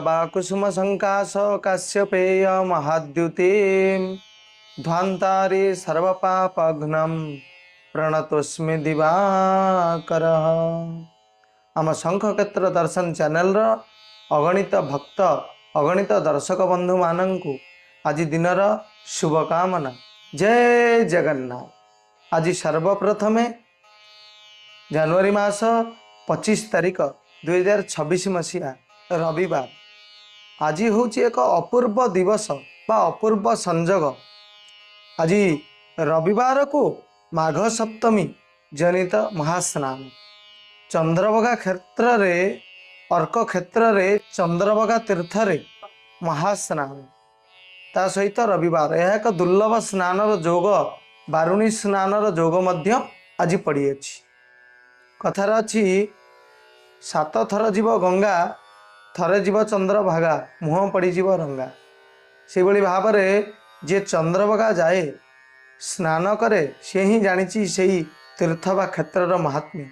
गवा कुसुम संकाश काश्यपेय महाद्युति ध्वांतारे सर्वपापघ्नम प्रणतोस्मि दिवाकर। आम शंखक्षेत्र दर्शन चैनल अगणित भक्त अगणित दर्शक बंधु मानू आज दिनर शुभकामना। जय जगन्नाथ। आज सर्वप्रथमे जनवरी मास 25 तारिख 2026 मसीहा रविवार। आज हूँ एक अपूर्व दिवस बा अपूर्व संजोग। आज रविवार को माघ सप्तमी जनित महास्नान। चंद्रभागा क्षेत्र रे अर्क क्षेत्र रे चंद्रभागा तीर्थ रे महास्नान ता सहित रविवार यह एक दुर्लभ स्नानर जोग बारुणी स्नानर जोग मध्य आज पड़ी अछि। कथार अच्छी 7 थर जीव गंगा थरे जीव चंद्रभागा मुह पड़ीजीव रंगा। से भली भाव में जे चंद्रभागा जाए स्नान करे से ही जानी से तीर्थ बा क्षेत्र महात्म्य।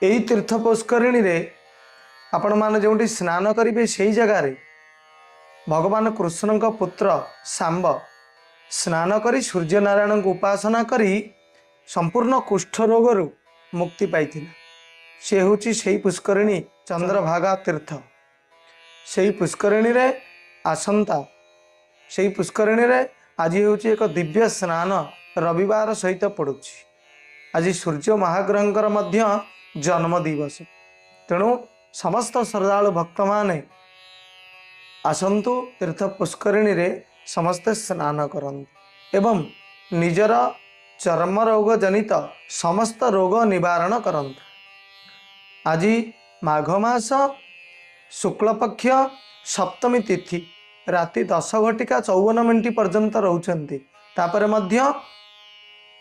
यही तीर्थ पुष्करिणी रे आपण मैंने जो स्नान करेंगे से जगार भगवान कृष्ण का पुत्र सांब स्नान करी सूर्य नारायण को उपासना करी संपूर्ण कुष्ठ रोग मुक्ति पाई। से हूँ से पुष्करिणी चंद्रभागा तीर्थ। से पुष्करिणी रे आसंता से पुष्करिणी रे आज हूँ एक दिव्य स्नान रविवार सहित पड़ुछि। आज सूर्य महाग्रहंकर मध्य जन्म दिवस। तेणु समस्त श्रद्धालु भक्त माने आसंतु तीर्थ पुष्करिणी रे समस्ते स्नान करंतु एवं निजर चर्म रोग जनित समस्त रोग निवारण करंतु। आज माघ मास शुक्ल पक्ष सप्तमी तिथि राति 10:54 पर्यंत रहउछन्ति। तापर मध्य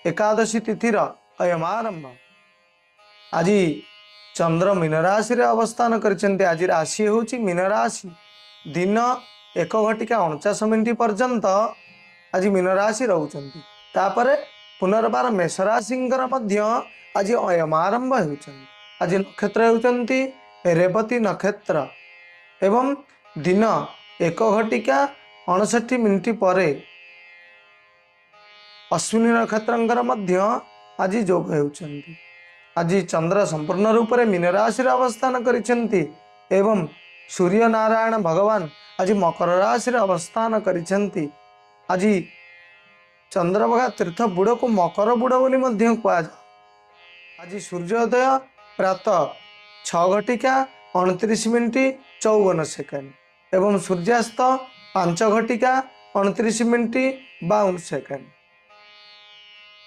एकादशी तिथिर अयमारंभ। आज चंद्र मीन राशि रे अवस्थान करछन्ति। आज राशि होछि मीन राशि। दिन 1:49 पर्यंत आज मीन राशि रहउछन्ति। तापर पुनर्बार मेष राशिंकर मध्य आज अयमारंभ होउछन्ति। आज नक्षत्र होउछन्ति रेवती नक्षत्र एवं दिन 1:59 परे अश्विनी नक्षत्रंकर मध्य आज जोग होउछन्ति। आज चंद्र संपूर्ण रूप में मीन राशि अवस्थान करिसेंति एवं सूर्य नारायण भगवान आज मकर राशि अवस्थान करिसेंति। आज चंद्रभागा तीर्थ बुड़ को मकर बुड़ बोली मध्य कहुआ। आज सूर्योदय प्रातः 6:29 एवं सूर्यास्त 5:29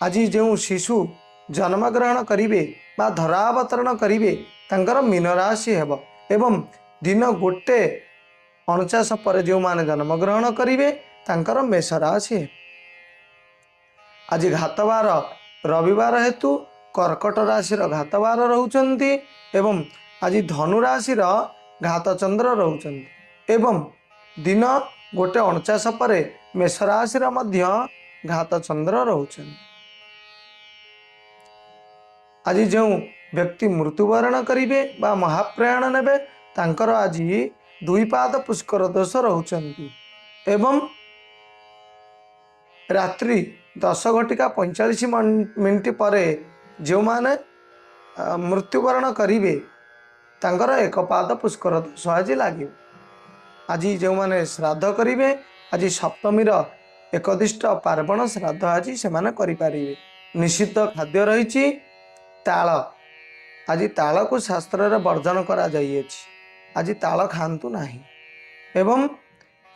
आज जो शिशु जन्मग्रहण करिवे बा धरावतरण करिवे तांकर मीन राशि हेब एवं दिन 1:49 पर जो माने जन्मग्रहण करिवे तांकर मेष राशि हेब। आज घातवार रविवार हेतु कर्कट राशि घातवार रहउचंती एवं आज धनु राशि घात चंद्र रहउचंती एवं दिन 1:49 पर मेष राशि मध्य घात चंद्र रहउचंती। आज जो व्यक्ति मृत्युवरण करिवे बा महाप्रयाण नेबे तांकर आज 2 पाद पुष्कर दोष रहउचंती एवं रात्रि 10:45 पर जो माने मृत्युवरण करिवे तांकर 1 पाद पुष्कर दोष आज लगे। आज जो माने श्राद्ध करिवे आज सप्तमीर एकदिष्ट पार्वण श्राद्ध आज से माने करि पारिबे। निषिद्ध खाद्य रही ताल। आज ताल को शास्त्र रे वर्जन करा जाइएछि। आज ताल खांतु नाही एवं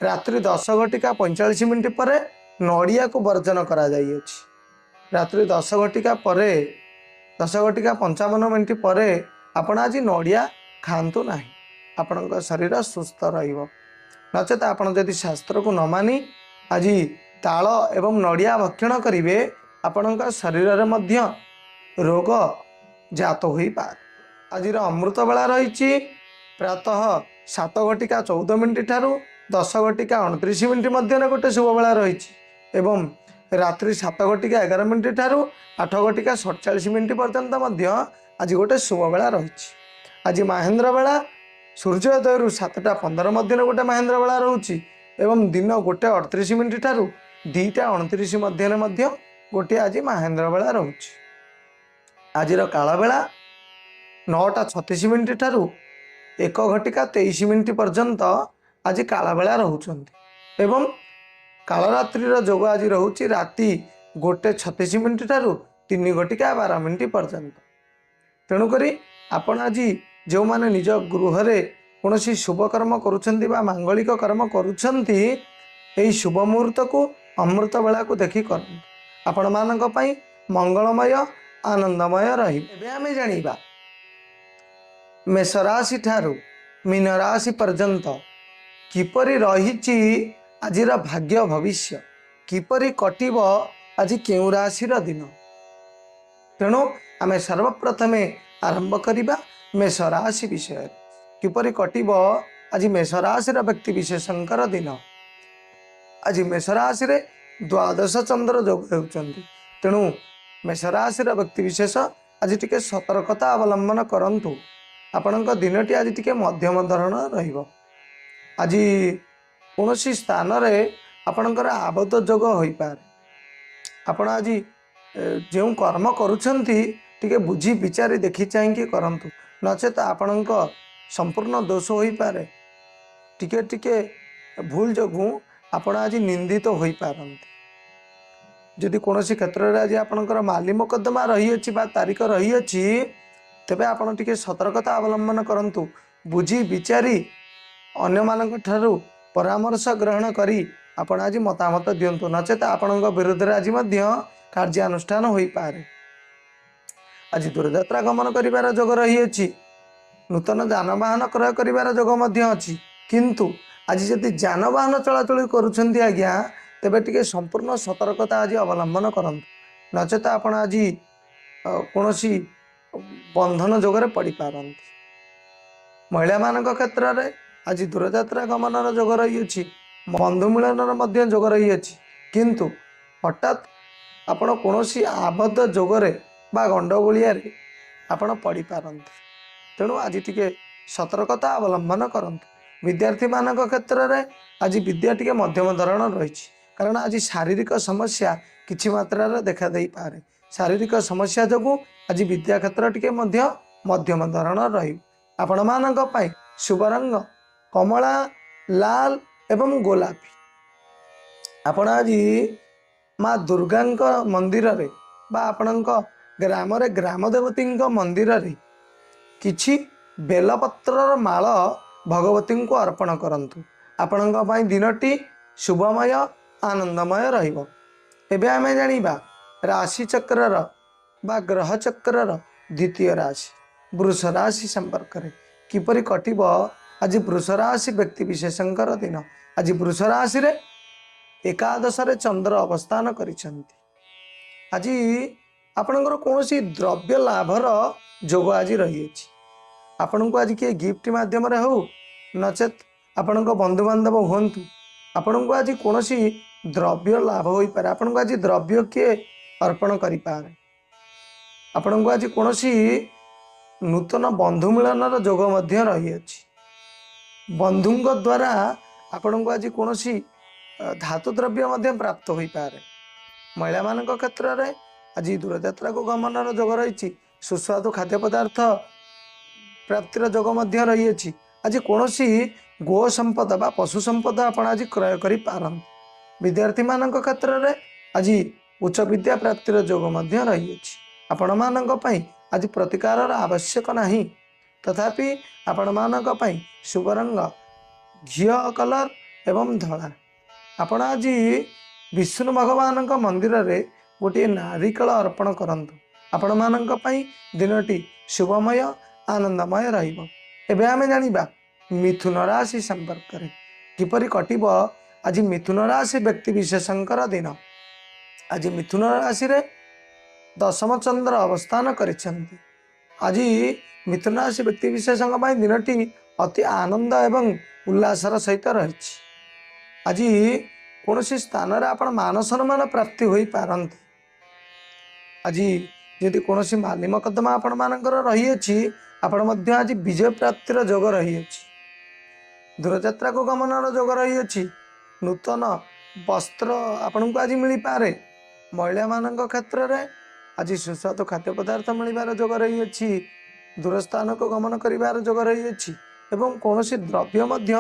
रात्रि 10:45 पर नड़िया को वर्जन करा जाइएछि। रात्रि 10:55 पर आपण आज नड़िया खांतु नाही। आपण शरीर सुस्थ रहिबो। नचेत आपण जदि शास्त्र को न मानी आज ताल एवं नड़िया भक्षण करिवे आपण शरीर रे मध्य रोग जात होई पार। आज अमृत बेला रही प्रातः 7:14 ठारू 10:29 मध्य गोटे शुभ बेला रही एवं रात्रि 7:11 ठारू 8:47 पर्यंत मध्य आज गोटे शुभ बेला रही। आज महेंद्र बेला सूर्योदय 7टा 15 मध्य गोटे महेंद्र बेला रोचे एवं दिन 1:38 ठारू 2:29 मध्य गोटे आज महेंद्र बेला रोचे। आज काल बेला 9:36 ठारू 1:23 पर्यंत आज काल बेला रोचंती एवं कालरात्रिर जोग आज रोचे राति 1:36 ठारू 3:12 पर्यंत। तेणुक आपण आज जो माने निज गृह कौन शुभ कर्म करुछंती बा मांगलिक कर्म करुछंती एही शुभ मुहूर्त को अमृत बेला को देखी कर आपण मानक पई मंगलमय आनंदमय रही। एबे आमे जानिबा मेष राशि ठारू मीन राशि पर्यंत किपरि रहिछि आजिर भाग्य भविष्य किपरि कटिब आज केउ राशिर दिन। तेणु आमे सर्वप्रथमे आरंभ करिबा मेष राशि विषय किपरि कटिब आज मेष राशि व्यक्ति विशेषकर दिन। आज मेष राशि रे द्वादश चंद्र जोग होउचंती तेणु मेष राशि व्यक्ति विशेष आज टिके सतर्कता अवलंबन करंतु आपणक दिनटी आज टिके मध्यम धरण रहिबो। आज कौनसी स्थान रे आपणकर आबद्ध जोग होई पारे। आपण आज जो कर्म करुछंती टिके बुझी विचारी देखि चाहिए करंतु नचेत आपणक संपूर्ण दोष हो पारे। टिके टिके भूल जोगु आपण आज निंदित हो पारंती। जदि कौनसी क्षेत्र में आज आपणकर माली मोकद्दमा रही अछि बा तारीख रही अछि तेबे आपण टिके सतर्कता अवलंबन करंतु बुझी विचारी अन्य मानक ठारू परामर्श ग्रहण करी आपण आज मतामत दियंतु नचेत आपणक विरुद्ध आज मध्य कार्यानुष्ठान हो पारे। आज दूरयात्रा गमन करिवार जोग रही अछि नूतन जानवाहन क्रय करिवार जोग मध्य अछि किंतु आज जदि जानवाहन चलाचल करुछंती आज्ञा तेबे टिके संपूर्ण सतर्कता आज अवलंबन करंतु नचेत आपण आज कौनसी बंधन जोगरे पड़ी पारंती। महिला मानक क्षेत्र में आज दूरयात्रा गमनर जोग रही अछि बंधु मिलनर मध्य जोग रही अछि किंतु हठात आपण कौनसी आबद्ध जोगरे बा गंडगोलिया आपण पड़ी पारंती। तेणु आज टिके सतर्कता अवलंबन करंतु। विद्यार्थी मानक क्षेत्र में आज विद्या टिके मध्यम धरण रही कारण आज शारीरिक समस्या किछि मात्रा देखा दे पारे। शारीरिक समस्या जोगु आज विद्या क्षेत्र टिके मध्यम धरण रही। आपण मानक पई शुभ रंग कमला लाल एवं गोलापी। आपण आज माँ दुर्गा मंदिर रे बा आपणक ग्राम रे ग्राम देवती मंदिर रे किछि बेलपत्र माल भगवती को अर्पण करंतु आपणक पई दिनटी शुभमय आनंदमय रहिबो। एबे आमे जानिबा राशि चक्रर बा ग्रह चक्रर द्वितीय राशि वृष राशि संपर्क रे किपरि कटिब आज वृष राशि व्यक्ति विशेषकर दिन। आज वृष राशि रे एकादश रे चंद्र अवस्थान करिसंती। आज आपणकर कौनसी द्रव्य लाभर जोग आज रही अछि। आपण को आज किए गिफ्ट माध्यम रे हो नचेत आपण बंधु बांधव हूँ आपण को आज कौनसी द्रव्य लाभ हो पारे। आपण को आज द्रव्य किए अर्पण करि पारे। आपण को आज कौनसी नूतन बंधु मिलनर जोग मध्य रही अछि। बंधुंक द्वारा आपण को आज कौनसी धातु द्रव्य मध्य प्राप्त हो पारे। महिला मानक क्षेत्र में आज दूरयात्रा को गमनर जोग रही सुस्वादु खाद्य पदार्थ प्राप्तिर जोग मध्य रही अछि। आज कौनसी गो संपद बा पशु संपद आपण आज क्रय करि पारंती। विद्यार्थी मानक क्षेत्र में आज उच्च विद्या प्राप्तिर जोग मध्य रही अछि। आपण मानक पई आज प्रतिकारर आवश्यक नहीं तथापि आपण मानक पई शुभ रंग घिया कलर एवं धला। आपण आज विष्णु भगवान मंदिर रे गोटे नारिकेल अर्पण करंतु आपण मानक पई दिनटी शुभमय आनंदमय रहिबो। एबे आमे जानिबा मिथुन राशि संपर्क रे किपरि कटिब आज मिथुन राशि व्यक्ति विशेषकर दिन। आज मिथुन राशि रे दशम चंद्र अवस्थान करिसंती। आज मिथुन राशि व्यक्ति विशेषଙ୍କ ପାଇଁ दिनटी अति आनंद एवं उल्लासर सहित रही। आज कौनसी स्थान रे आपण मान सम्मान प्राप्ति होई पारंती। आज यदि कौनसी माली मोकद्दमा आपण मानकर रही अछि आपण मध्य आज विजय प्राप्तिर जोग रही अछि। दूरयात्रा को गमनर जोग रही अछि। नूतन वस्त्र आपन को आज मिल पारे। महिला मान क्षेत्र में आज सुस्वादु खाद्य पदार्थ मिलबार जोग रही अछि। दूर स्थान को गमन कर जोग रही अछि एवं कौन द्रव्य मध्य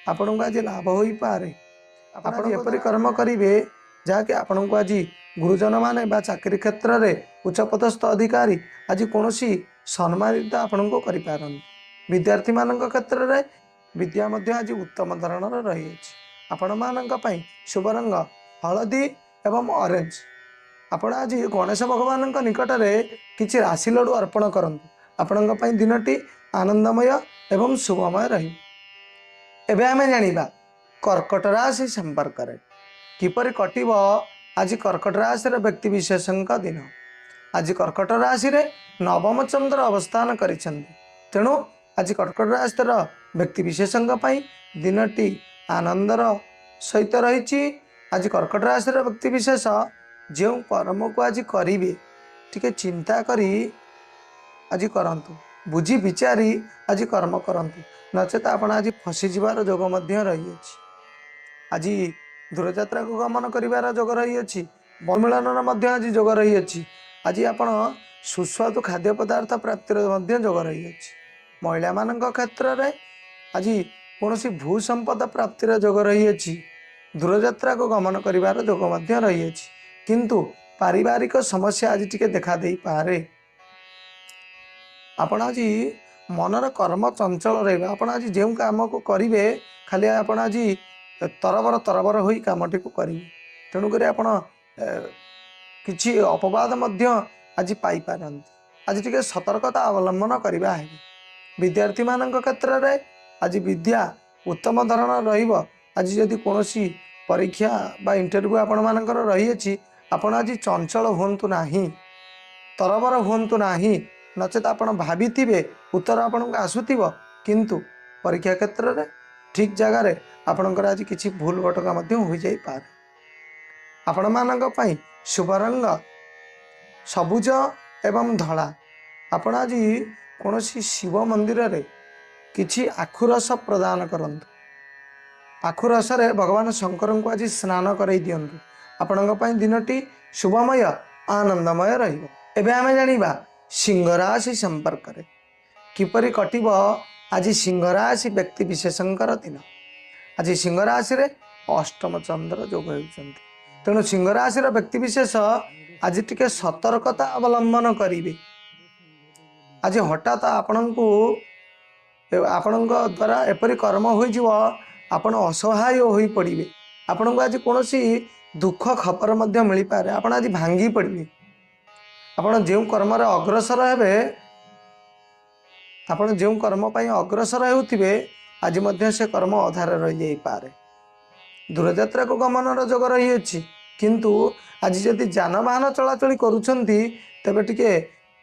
आपण को आज लाभ हो पारे। आपण एपरी कर्म करेंगे जहाँकि आपण को आज गुरुजन माने बा चाकरी क्षेत्र में उच्चपदस्थ अधिकारी आज कौन सम्मानित आपण को करें। विद्यार्थी मान क्षेत्र में विद्या मध्य आज उत्तम धरणर रही आपण मान शुभ रंग हलदी एवं ऑरेंज। आपण आज गणेश भगवान निकट में किसी राशि लड्डू अर्पण करूँ। आपण दिनटी आनंदमय एवं शुभमय रही। एबे आमे जानिबा कर्कट राशि संपर्क में किपरि कटिब आज कर्कट राशि व्यक्ति विशेषण दिन। आज कर्कट राशि रे नवम चंद्र अवस्थान करिसेंती। तेणु आज कर्कट राशि व्यक्ति विशेषण दिनटी आनंदर सहित रही। आज कर्कट राशि व्यक्ति विशेष जो कर्म को आज करेंगे टिके चिंता करी आज करंतु, बुझी विचारी आज कर्म करंतु, नचेत आपण आज फसी जीवार जोग मध्य रही अछि। आज दूरयात्रा को गमन करिवार जोग रही अछि। बमिलनर मध्य आज जोग रही अछि। आज आपण सुस्वादु खाद्य पदार्थ प्राप्तिर मध्य जोग रही अछि। महिला मान क्षेत्र में आज कौन भू संपद प्राप्तिर जोग रही अछि। दूरयात्रा को गमन करिवार जोग मध्य रही अछि। किंतु पारिवारिक समस्या आज टिके देखा दे पारे। आपण आज मनर कर्म चंचल रही। आपण आज जो काम को करेंगे खाली आपण आज तरबर हो कमटी को करेंगे। तेणुक आपण किसी अपवाद आज पाइपार। आज टिके सतर्कता अवलंबन करवा है। विद्यार्थी मान क्षेत्र में आज विद्या उत्तम धरण रही। आज जदि कौन परीक्षा बा इंटरव्यू आपण मानकर रही अछि, आपण आज चंचल हुंतु नाही, तरबर हुंतु नाही, नचेत आपण भाविथिबे उत्तर आपण को आसुथिबो किंतु परीक्षा क्षेत्र में ठीक जगह रे आपणकर आज किछि भूल भटका मध्य हो जाई पारे। आपण मानक पई शुभ रंग सबुज एवं धला। आपण आज कौन शिव मंदिर रे किछि आखुरस प्रदान करंतु। आखुरस रे भगवान शंकर को आज स्नान करई दियंतु। आपणक पई दिनटी शुभमय आनंदमय रहिबो। एबे आमे जानिबा सिंह राशि संपर्क में किपरि कटिब आज सिंह राशि व्यक्ति विशेषकर दिन। आज सिंह राशि रे अष्टम चंद्र जोग होउछंती। तेणु सिंह राशि व्यक्ति विशेष आज टिके सतर्कता अवलंबन करेंगे। आज हठात आपण द्वारा एपरी कर्म हो आपण असहाय हो पड़े। आपण को आज कौन दुख खबर मिल पारे। आपण आज भांगी पड़े। आपण जो कर्म अग्रसर हेबे, आपण जो कर्म पाई अग्रसर होउथिबे आज मध्य से कर्म अधार रही जाई पारे। दूरयात्रा को गमनर जोग रही अछि। किंतु आज जदि जानवाहन चलाचल करुछंती तेबे टिके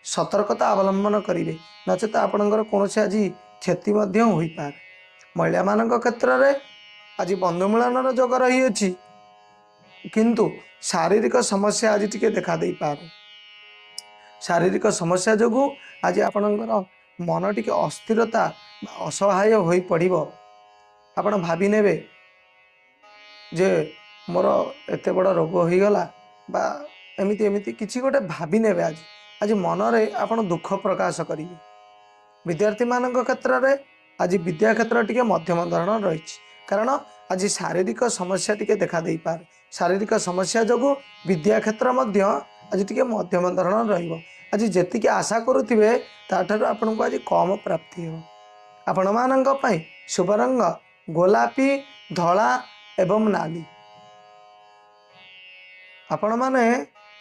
सतर्कता अवलंबन करेंगे, नचेत आपणकर कौन आज क्षति मध्य होई पारे। महिला मान क्षेत्र में आज बंधु मिलनर जोग रही अछि। किंतु शारीरिक समस्या आज टिके देखा दे पारे। शारीरिक समस्या जोगु आज आपणकर मन टिके अस्थिरता असहाय होई पड़िबो। आपण भाभी नेबे जे मोर एते बड़ रोग हो गला बा एमिति एमिति किछि गोटे भाभी नेबे। आज आज मन रे आपण दुख प्रकाश करेंगे। विद्यार्थी मान क्षेत्र में आज विद्या क्षेत्र टिके मध्यम धरण रही। कारण आज शारीरिक समस्या टिके देखा दे पारे। शारीरिक समस्या जोगु विद्या क्षेत्र मध्य आज टिके मध्यम धरण रहिबो। आज जेतिके आशा करुथिबे ताठारु आपन को आज कम प्राप्ति हो। आपण मानंग पई शुभ रंग गोलापी धला एवं नाली। आपण माने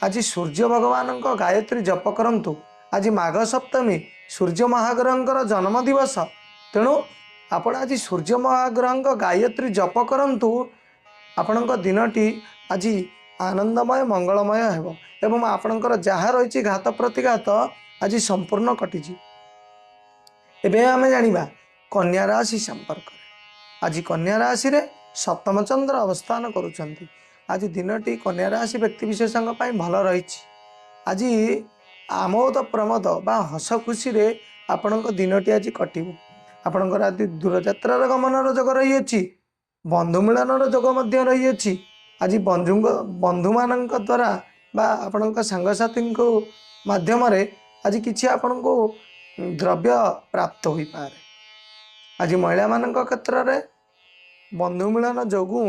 आज सूर्य भगवान गायत्री जप करंतु। आज माघ सप्तमी सूर्य महाग्रहंकर जन्म दिवस। तेणु आपण आज सूर्य महाग्रह गायत्री जप करंतु। आपणक दिनटी आज आनंदमय मंगलमय हेबो एवं आपणकर जहाँ रही घात प्रतिघात आज संपूर्ण कटिजी। एबे आमे जानिबा कन्या राशि संपर्क। आज कन्या राशि रे सप्तम चंद्र अवस्थान करुछंती। आज दिनटी कन्या राशि व्यक्ति विशेषଙ୍କ ପାଇଁ ଭଲ ରହିଛି। आज आमोद प्रमोद बा हस खुशी रे ଆପଣଙ୍କ ଦିନଟି ଆଜି କଟିବ। ଆପଣଙ୍କର ଆଜି ଦୂରଯାତ୍ରାର ଗମନର ଯୋଗ ରହିଅଛି, ବନ୍ଧୁ ମିଳନର ଯୋଗ ମଧ୍ୟ ରହିଅଛି। ଆଜି ବନ୍ଧୁମାନଙ୍କ ଦ୍ୱାରା ବା ଆପଣଙ୍କ ସାଙ୍ଗସାଥୀଙ୍କ ମାଧ୍ୟମରେ ଆଜି କିଛି ଆପଣଙ୍କୁ ଦ୍ରବ୍ୟ ପ୍ରାପ୍ତ ହୋଇପାରେ। ଆଜି ମହିଳାମାନଙ୍କ କ୍ଷେତ୍ରରେ ବନ୍ଧୁ ମିଳନ ଯୋଗୁଁ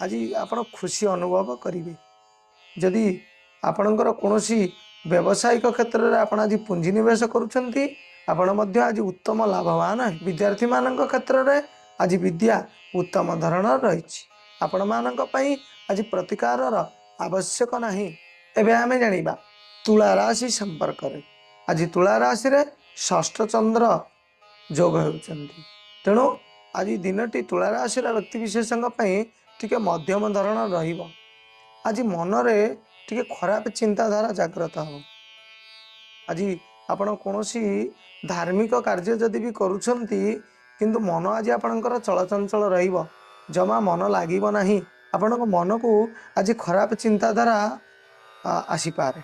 ଆଜି ଆପଣ ଖୁସି ଅନୁଭବ କରିବେ। ଯଦି ଆପଣଙ୍କର କୌଣସି ବ୍ୟବସାୟିକ କ୍ଷେତ୍ରରେ ଆପଣ ଆଜି ପୁଞ୍ଜି ନିବେଶ କରୁଛନ୍ତି, ଆପଣ ମଧ୍ୟ ଆଜି ଉତ୍ତମ ଲାଭବାନ ହେବେ। ବିଦ୍ୟାର୍ଥୀମାନଙ୍କ କ୍ଷେତ୍ରରେ ଆଜି ବିଦ୍ୟା ଉତ୍ତମ ଧରଣର ରହିଛି। ଆପଣମାନଙ୍କ ପାଇଁ ଆଜି ପ୍ରତିକାରର ଆବଶ୍ୟକ ନାହିଁ। ଏବେ ଆମେ ଜାଣିବା ତୁଳା ରାଶି ସମ୍ପର୍କରେ। ଆଜି ତୁଳା ରାଶିରେ ଷଷ୍ଠ ଚନ୍ଦ୍ର ଯୋଗ ହେଉଛନ୍ତି। ତେଣୁ ଆଜି ଦିନଟି ତୁଳା ରାଶିର ବ୍ୟକ୍ତିବିଶେଷଙ୍କ ପାଇଁ ଟିକେ ମଧ୍ୟମ ଧରଣ ରହିବ। ଆଜି ମନରେ ଟିକେ ଖରାପ ଚିନ୍ତାଧାରା ଜାଗ୍ରତ ହେବ। ଆଜି ଆପଣ କୌଣସି ଧାର୍ମିକ କାର୍ଯ୍ୟ ଯଦି ବି କରୁଛନ୍ତି, କିନ୍ତୁ ମନ ଆଜି ଆପଣଙ୍କର ଚଳଚଞ୍ଚଳ ରହିବ, ଜମା ମନ ଲାଗିବ ନାହିଁ। ଆପଣଙ୍କ ମନକୁ ଆଜି ଖରାପ ଚିନ୍ତାଧାରା ଆସିପାରେ।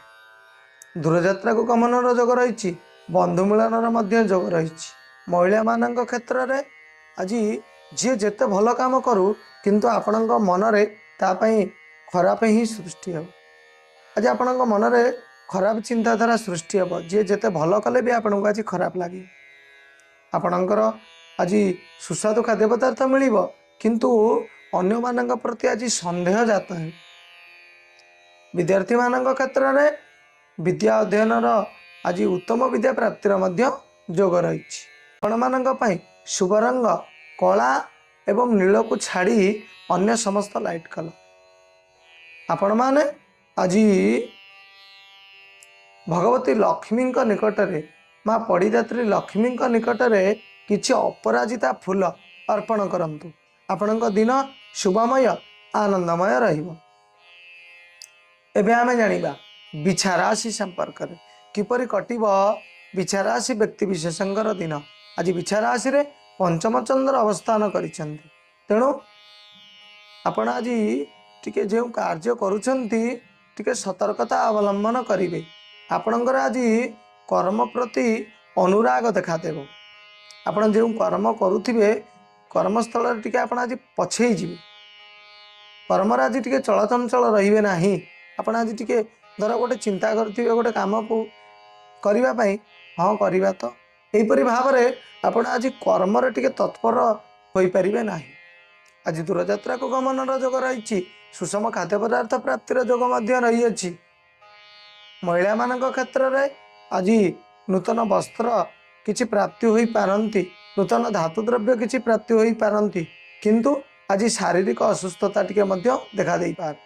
ଦୂରଯାତ୍ରାକୁ ଗମନର ଯୋଗ ରହିଛି, ବନ୍ଧୁ ମିଳନର ମଧ୍ୟ ଯୋଗ ରହିଛି। ମହିଳାମାନଙ୍କ କ୍ଷେତ୍ରରେ ଆଜି ଯିଏ ଯେତେ ଭଲ କାମ କରୁ, କିନ୍ତୁ ଆପଣଙ୍କ ମନରେ ତା ପାଇଁ ଖରାପ ହିଁ ସୃଷ୍ଟି ହେବ। ଆଜି ଆପଣଙ୍କ ମନରେ ଖରାପ ଚିନ୍ତାଧାରା ସୃଷ୍ଟି ହେବ। ଯିଏ ଯେତେ ଭଲ କଲେ ବି ଆପଣଙ୍କୁ ଆଜି ଖରାପ ଲାଗେ। ଆପଣଙ୍କର ଆଜି ସୁସ୍ୱାଦୁ ଖାଦ୍ୟ ପଦାର୍ଥ ମିଳିବ, କିନ୍ତୁ ଅନ୍ୟମାନଙ୍କ ପ୍ରତି ଆଜି ସନ୍ଦେହ ଜାତ ହେବ। ବିଦ୍ୟାର୍ଥୀମାନଙ୍କ କ୍ଷେତ୍ରରେ ବିଦ୍ୟା ଅଧ୍ୟୟନର ଆଜି ଉତ୍ତମ ବିଦ୍ୟା ପ୍ରାପ୍ତିର ମଧ୍ୟ ଯୋଗ ରହିଛି। ଆପଣମାନଙ୍କ ପାଇଁ ଶୁଭ ରଙ୍ଗ କଳା ଏବଂ ନୀଳକୁ ଛାଡ଼ି ଅନ୍ୟ ସମସ୍ତ ଲାଇଟ୍ କଲର। ଆପଣମାନେ ଆଜି ଭଗବତୀ ଲକ୍ଷ୍ମୀଙ୍କ ନିକଟରେ, ମା ପଡ଼ିଦାତ୍ରୀ ଲକ୍ଷ୍ମୀଙ୍କ ନିକଟରେ କିଛି ଅପରାଜିତା ଫୁଲ ଅର୍ପଣ କରନ୍ତୁ। ଆପଣଙ୍କ ଦିନ ଶୁଭମୟ ଆନନ୍ଦମୟ ରହିବ। ଏବେ ଆମେ ଜାଣିବା ବିଛା ରାଶି ସମ୍ପର୍କରେ। କିପରି କଟିବ ବିଛା ରାଶି ବ୍ୟକ୍ତିବିଶେଷଙ୍କର ଦିନ। ଆଜି ବିଛା ରାଶିରେ ପଞ୍ଚମ ଚନ୍ଦ୍ର ଅବସ୍ଥାନ କରିଛନ୍ତି। ତେଣୁ ଆପଣ ଆଜି ଟିକେ ଯେଉଁ କାର୍ଯ୍ୟ କରୁଛନ୍ତି, ଟିକେ ସତର୍କତା ଅବଲମ୍ବନ କରିବେ। ଆପଣଙ୍କର ଆଜି କର୍ମ ପ୍ରତି ଅନୁରାଗ ଦେଖାଦେବ। ଆପଣ ଯେଉଁ କର୍ମ କରୁଥିବେ, କର୍ମସ୍ଥଳରେ ଟିକେ ଆପଣ ଆଜି ପଛେଇ ଯିବେ। କର୍ମରେ ଆଜି ଟିକେ ଚଳଚଞ୍ଚଳ ରହିବେ ନାହିଁ। ଆପଣ ଆଜି ଟିକେ ଧର ଗୋଟେ ଚିନ୍ତା କରିଥିବେ ଗୋଟେ କାମକୁ କରିବା ପାଇଁ, ହଁ କରିବା ତ, ଏହିପରି ଭାବରେ ଆପଣ ଆଜି କର୍ମରେ ଟିକେ ତତ୍ପର ହୋଇପାରିବେ ନାହିଁ। ଆଜି ଦୂରଯାତ୍ରାକୁ ଗମନର ଯୋଗ ରହିଛି, ସୁଷମ ଖାଦ୍ୟ ପଦାର୍ଥ ପ୍ରାପ୍ତିର ଯୋଗ ମଧ୍ୟ ରହିଅଛି। ମହିଳାମାନଙ୍କ କ୍ଷେତ୍ରରେ ଆଜି ନୂତନ ବସ୍ତ୍ର କିଛି ପ୍ରାପ୍ତି ହୋଇପାରନ୍ତି, ନୂତନ ଧାତୁ ଦ୍ରବ୍ୟ କିଛି ପ୍ରାପ୍ତି ହୋଇପାରନ୍ତି, କିନ୍ତୁ ଆଜି ଶାରୀରିକ ଅସୁସ୍ଥତା ଟିକେ ମଧ୍ୟ ଦେଖା ଦେଇପାରେ।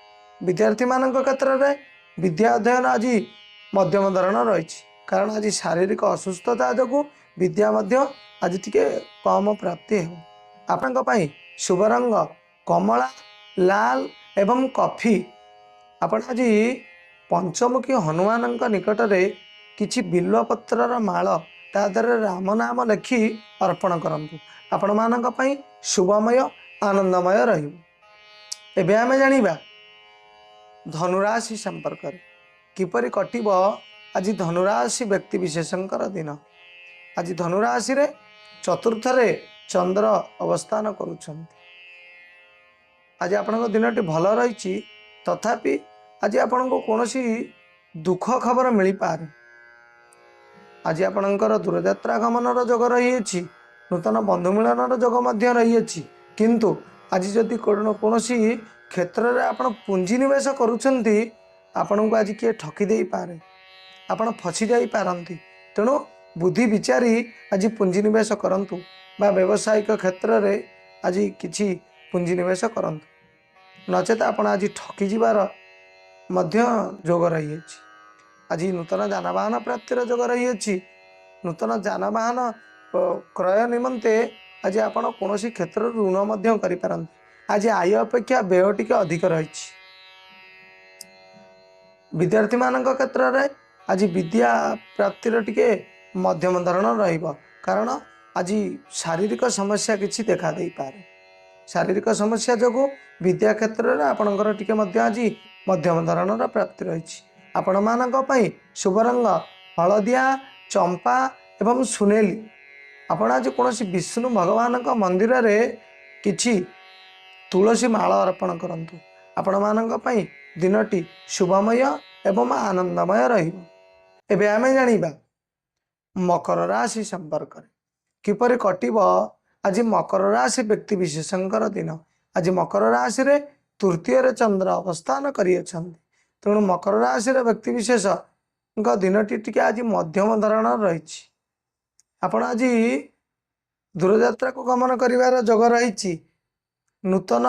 ବିଦ୍ୟାର୍ଥୀମାନଙ୍କ କ୍ଷେତ୍ରରେ ବିଦ୍ୟା ଅଧ୍ୟୟନ ଆଜି ମଧ୍ୟମ ଧରଣ ରହିଛି, କାରଣ ଆଜି ଶାରୀରିକ ଅସୁସ୍ଥତା ଯୋଗୁଁ ବିଦ୍ୟା ମଧ୍ୟ ଆଜି ଟିକେ କମ ପ୍ରାପ୍ତି ହେବ। ଆପଣଙ୍କ ପାଇଁ ଶୁଭ ରଙ୍ଗ କମଳା, ଲାଲ ଏବଂ କଫି। ଆପଣ ଆଜି ପଞ୍ଚମୁଖୀ ହନୁମାନଙ୍କ ନିକଟରେ କିଛି ବିଲ୍ୱପତ୍ରର ମାଳ, ତା ଦେହରେ ରାମ ନାମ ଲେଖି ଅର୍ପଣ କରନ୍ତୁ। ଆପଣମାନଙ୍କ ପାଇଁ ଶୁଭମୟ ଆନନ୍ଦମୟ ରହିବ। ଏବେ ଆମେ ଜାଣିବା ଧନୁରାଶି ସମ୍ପର୍କରେ। କିପରି କଟିବ ଆଜି ଧନୁରାଶି ବ୍ୟକ୍ତିବିଶେଷଙ୍କର ଦିନ। ଆଜି ଧନୁରାଶିରେ ଚତୁର୍ଥରେ ଚନ୍ଦ୍ର ଅବସ୍ଥାନ କରୁଛନ୍ତି। ଆଜି ଆପଣଙ୍କ ଦିନଟି ଭଲ ରହିଛି, ତଥାପି ଆଜି ଆପଣଙ୍କୁ କୌଣସି ଦୁଃଖ ଖବର ମିଳିପାରେ। ଆଜି ଆପଣଙ୍କର ଦୂରଯାତ୍ରା ଗମନର ଯୋଗ ରହିଅଛି, ନୂତନ ବନ୍ଧୁ ମିଳନର ଯୋଗ ମଧ୍ୟ ରହିଅଛି। କିନ୍ତୁ ଆଜି ଯଦି କୌଣସି କ୍ଷେତ୍ରରେ ଆପଣ ପୁଞ୍ଜି ନିବେଶ କରୁଛନ୍ତି, ଆପଣଙ୍କୁ ଆଜି କିଏ ଠକି ଦେଇପାରେ, ଆପଣ ଫସି ଯାଇପାରନ୍ତି। ତେଣୁ ବୁଦ୍ଧି ବିଚାରି ଆଜି ପୁଞ୍ଜି ନିବେଶ କରନ୍ତୁ, ବା ବ୍ୟବସାୟିକ କ୍ଷେତ୍ରରେ ଆଜି କିଛି ପୁଞ୍ଜି ନିବେଶ କରନ୍ତୁ, ନଚେତ ଆପଣ ଆଜି ଠକି ଯିବାର ମଧ୍ୟ ଯୋଗ ରହିଅଛି। ଆଜି ନୂତନ ଯାନବାହନ ପ୍ରାପ୍ତିର ଯୋଗ ରହିଅଛି। ନୂତନ ଯାନବାହନ କ୍ରୟ ନିମନ୍ତେ ଆଜି ଆପଣ କୌଣସି କ୍ଷେତ୍ରରେ ଋଣ ମଧ୍ୟ କରିପାରନ୍ତି। ଆଜି ଆୟ ଅପେକ୍ଷା ବ୍ୟୟ ଟିକେ ଅଧିକ ରହିଛି। ବିଦ୍ୟାର୍ଥୀମାନଙ୍କ କ୍ଷେତ୍ରରେ ଆଜି ବିଦ୍ୟା ପ୍ରାପ୍ତିର ଟିକେ ମଧ୍ୟମ ଧରଣ ରହିବ, କାରଣ ଆଜି ଶାରୀରିକ ସମସ୍ୟା କିଛି ଦେଖା ଦେଇପାରେ। ଶାରୀରିକ ସମସ୍ୟା ଯୋଗୁଁ ବିଦ୍ୟା କ୍ଷେତ୍ରରେ ଆପଣଙ୍କର ଟିକେ ମଧ୍ୟ ଆଜି ମଧ୍ୟମ ଧରଣର ପ୍ରାପ୍ତି ରହିଛି। ଆପଣମାନଙ୍କ ପାଇଁ ଶୁଭ ରଙ୍ଗ ହଳଦିଆ, ଚମ୍ପା एवं सुनेली आपण आज कौन विष्णु भगवान मंदिर रे किछि तुलसी माला अर्पण करंतु आपण मानक पई दिनटी शुभमय एवं आनंदमय रहिबो। एबे आमे जानिबा मकर राशि संपर्क किपरि कटिब आज मकर राशि व्यक्ति विशेषकर दिन। आज मकर राशि रे तृतीय रे चंद्र अवस्थान करियछन्ति तेणु मकर राशि रे व्यक्ति विशेष दिनटी टिके आज मध्यम धरण रही। आपण आज दूरयात्रा को गमन करिवार जोग रही। नूतन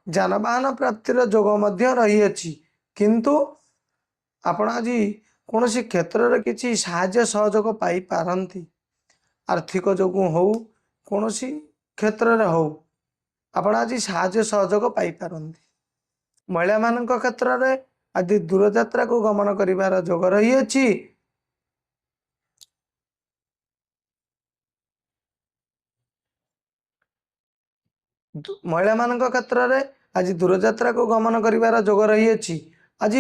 जानवाहन प्राप्तिर जोग मध्य रही अछि किंतु आपण आज कौन क्षेत्र में किसी साहाय्य सहयोग पाई पारंती। आर्थिक जोगु हो कौन क्षेत्र में हो आपण आज साहाय्य सहयोग पाई पारंती। महिला मान क्षेत्र में आज दूरयात्रा को गमन करिवार जोग रही अछि। महिला मान क्षेत्र में आज दूरयात्रा को गमन करिवार जोग रही अछि। आज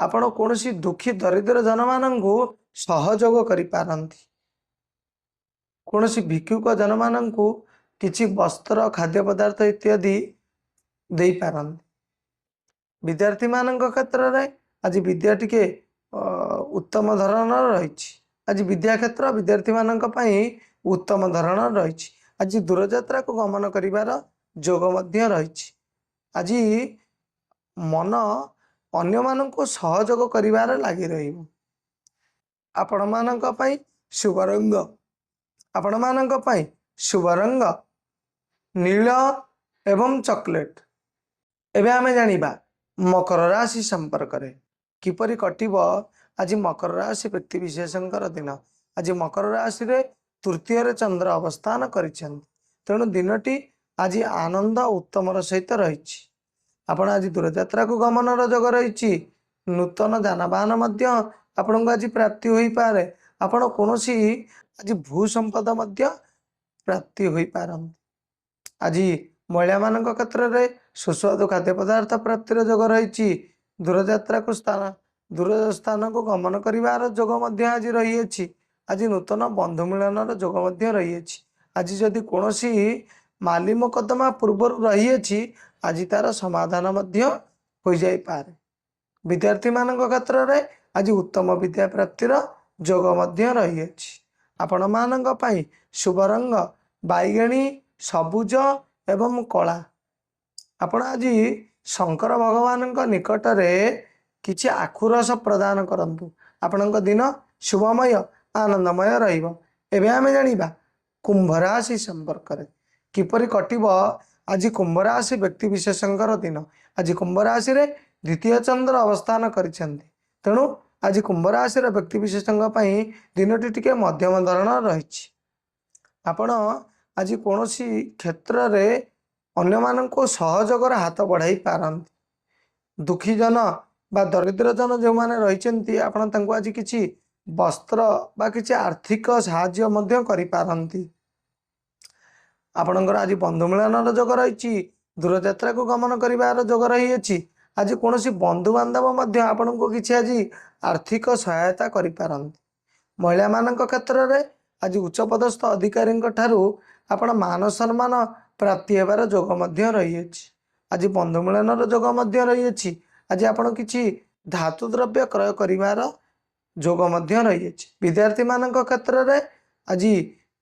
आपण कौन दुखी दरिद्र जन मान सहयोग करि पारंती। कौन भिक्षुक जन मान किछि वस्त्र खाद्य पदार्थ इत्यादि दे पारंती। विद्यार्थी मान क्षेत्र में आज विद्या टिके उत्तम धरण रही। आज विद्या क्षेत्र विद्यार्थी मान उत्तम धरण रही। आज दूरयात्रा को गमन करिवार जोग मध्य रही। आज मन अन्य मान को सहयोग करिवार लागी रहिबो। आपण मानक पई शुभ रंग आपण मानक पई शुभ रंग नील एवं चॉकलेट। एबे आमे जानिबा मकर राशि संपर्क रे किपरि कटिब आज मकर राशि व्यक्ति विशेषकर दिन। आज मकर राशि रे तृतीय रे चंद्र अवस्थान करिसेंति तेणु दिनटी आज आनंद उत्तम सहित रही। आपण आज दूरयात्रा को गमन जोग रही। नूतन जानवाहन मध्य आपण को आज प्राप्ति होई पारे। आपण कोनोसी आज भू संपदा मध्य प्राप्ति होई पारंती। आज महिला मान क्षेत्र में सुस्वादु खाद्य पदार्थ प्राप्तिर जोग रही। दूरयात्रा को दूर स्थान को गमन करिवार जोग मध्य आज रही अछि। आज नूतन बंधु मिलन जोग मध्य रही अछि। आज जदि कोनोसी माली मोकदमा पूर्वर रही अछि आज तार समाधान मध्य हो जाई पारे। विद्यार्थी मान क्षेत्र में आज उत्तम विद्या प्राप्तिर जोग मध्य रही अछि। आपण मानक पई शुभ रंग बैगणी सबुज एवं कला। आपण आज शंकर भगवान निकट में किछि आखु रस प्रदान करंतु आपणक दिन शुभमय आनंदमय रहिबो। एबे आमे जानिबा कुंभ राशि संपर्क रे किपरि कटिब आज कुंभ राशि व्यक्ति विशेषकर दिन। आज कुंभ राशि रे द्वितीय चंद्र अवस्थान करिसेंति तेणु आज कुंभ राशि रे व्यक्ति विशेषଙ୍କ ପାଇଁ दिनटी टिके मध्यम धरण रही। आपण आज कोनोसी क्षेत्र रे अन्य मानको सहयोगर हाथ बढ़ाई पारंती। दुखी जन बा दरिद्र जन जो माने रहिसेंति आपण तांको आज किछि वस्त्र बा किछि आर्थिक सहाय्य मध्य करि पारंती। आपणकर आज बंधु मिलन जोग रही। दूरयात्रा को गमन करिवार जोग रही अछि। आज कोनोसी बंधु बांधव मध्य आपण को किछि आज आर्थिक सहायता करि पारंती। महिला मानक क्षेत्र में आज उच्च पदस्थ अधिकारी ठारू आपण मान सम्मान प्राप्ति हेबार जोग मध्य रही अछि। आज बंधु मिलन जोग मध्य रही अछि। आज आपण किछि धातु द्रव्य क्रय करिवार जोग मध्य रही अछि। विद्यार्थी मानक क्षेत्र में आज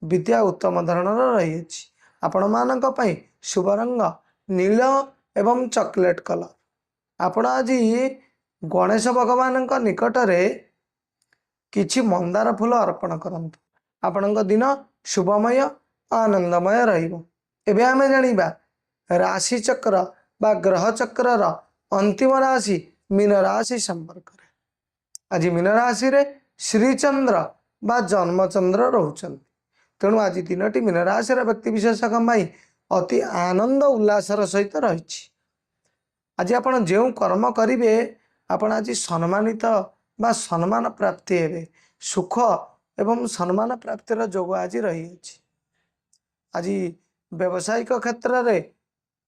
विद्या उत्तम धरण रही अछि। आपण मानक पई शुभ रंग नील एवं चॉकलेट कलर। आपण आज गणेश भगवान निकट में किछि मंदार फूल अर्पण करंतु आपणक दिन शुभमय आनंदमय रहिबो। एबे आमे जानिबा राशि चक्र बा ग्रह चक्र अंतिम राशि मीन राशि संपर्क रे। आज मीन राशि रे श्रीचंद्र बा जन्मचंद्र रोचन तेणु आज दिनटी मीन राशि व्यक्ति विशेषक अति आनंद उल्लासर सहित रही। आज आपण जो कर्म करिवे आपण आज सम्मानित बा सम्मान प्राप्ति हेबे। सुख एवं सम्मान प्राप्तिर जोग आज रही अछि। आज व्यावसायिक क्षेत्र में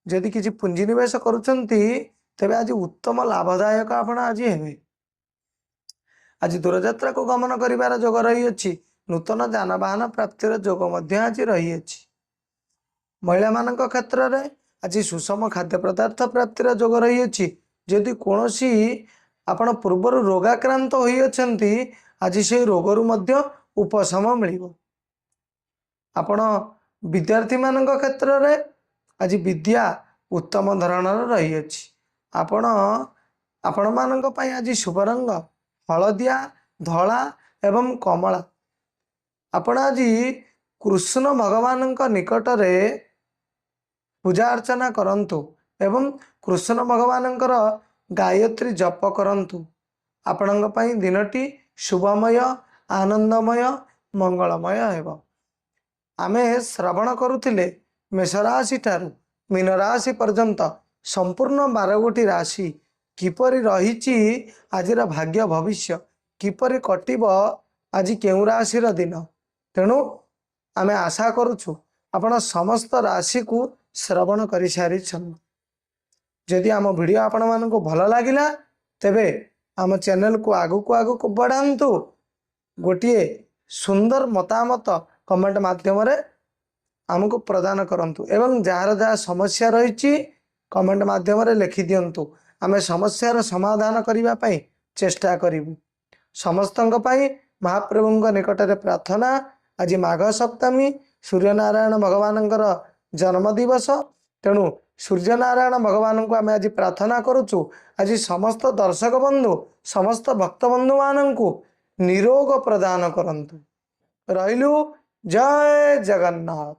यदि किसी पुंजी निवेश करुछंती तेबे आज उत्तम लाभदायक आपण आज हेबे। आज दूरयात्रा को गमन करिवार जोग रही अछि। नूतन जानवाहन प्राप्तिर जोग आज रही। महिला मान क्षेत्र में आज सुषम खाद्य पदार्थ प्राप्तिर जोग रही। जदि कौन आपण पूर्वर रोगाक्रांत होती आज से रोगरु मध्य उपशम मिल। आपण विद्यार्थी मान क्षेत्र में आज विद्या उत्तम धरणर रही। आपण आपण मान आज शुभ रंग हलदिया धला एवं कमला। आपण आज कृष्ण भगवान निकट में पूजा अर्चना करंतु एवं कृष्ण भगवान गायत्री जप करंतु। आपण दिनटी शुभमय आनंदमय मंगलमय हेब। आमे श्रवण करुथिले मेष राशि ठारू मीन राशि पर्यंत संपूर्ण 12 गोटी राशि किपरि रहिछि आजिर भाग्य भविष्य किपरि कटिब आज केउ राशि दिन। तेणु आमे आशा करुछु आपण समस्त राशि को श्रवण करि सारी छन। जदि आम वीडियो आपण मानको भल लागिला तेबे आम चैनल को आगु को बढ़ांतु। गोटिए सुंदर मतामत कमेंट माध्यम रे आमको प्रदान करंतु एवं जार जहाँ समस्या रही कमेंट माध्यम रे लिखि दियंतु। आमे समस्यार समाधान करने पाई चेष्टा करिबु। समस्तंक पाई महाप्रभुंक निकट में प्रार्थना। आज माघ सप्तमी सूर्यनारायण भगवान जन्म दिवस। तेणु सूर्यनारायण भगवान को आम आज प्रार्थना करुचु आज समस्त दर्शक बंधु समस्त भक्त बंधु मानू निरोग प्रदान करंतु। रहिलु जय जगन्नाथ।